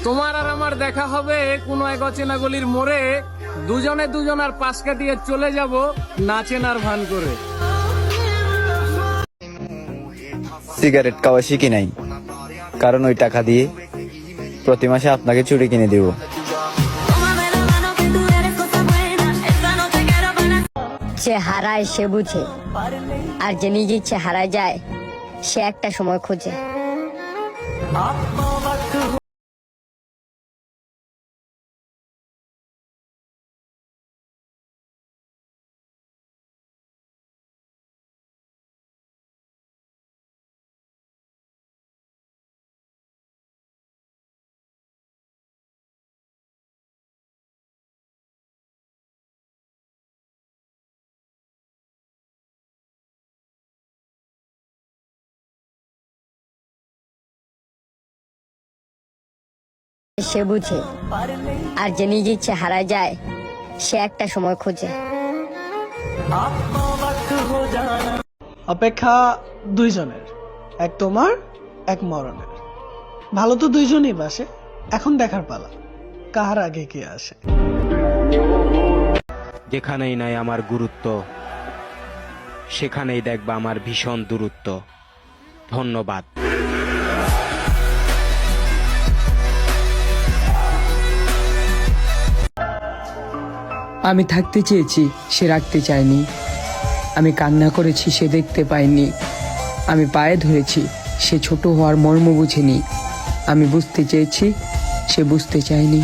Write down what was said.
তোমার আর আমার দেখা হবে কোনো এক অচেনা গলির মোড়ে, দুজনে দুজনার পাশ কাটিয়ে চলে যাব নাচেনার ভান করে। সিগারেট খাওয়া শিখি নাই, কারণ ওই টাকা দিয়ে প্রতি মাসে আপনাকে চুড়ি কিনে দিব। যে হারায় সে বুঝে, আর যে নিজে ইচ্ছে হারায় যায় সে একটা সময় খোঁজে। সে বুঝে, আর যে নিজে ইচ্ছে হারায় যায় সে একটা সময় খোঁজে। অপেক্ষা দুইজনের, এক তোমার এক মরণের। ভালো তো দুইজনই বাসে, এখন দেখার পালা কার আগে কে আসে। যেখানেই নাই আমার গুরুত্ব, সেখানেই দেখবা আমার ভীষণ দূরত্ব। ধন্যবাদ। আমি থাকতে চেয়েছি, সে রাখতে চায়নি। আমি কান্না করেছি, সে দেখতে পায়নি। আমি পায়ে ধরেছি, সে ছোট হওয়ার মর্ম বুঝেনি। আমি বুঝতে চেয়েছি, সে বুঝতে চায়নি।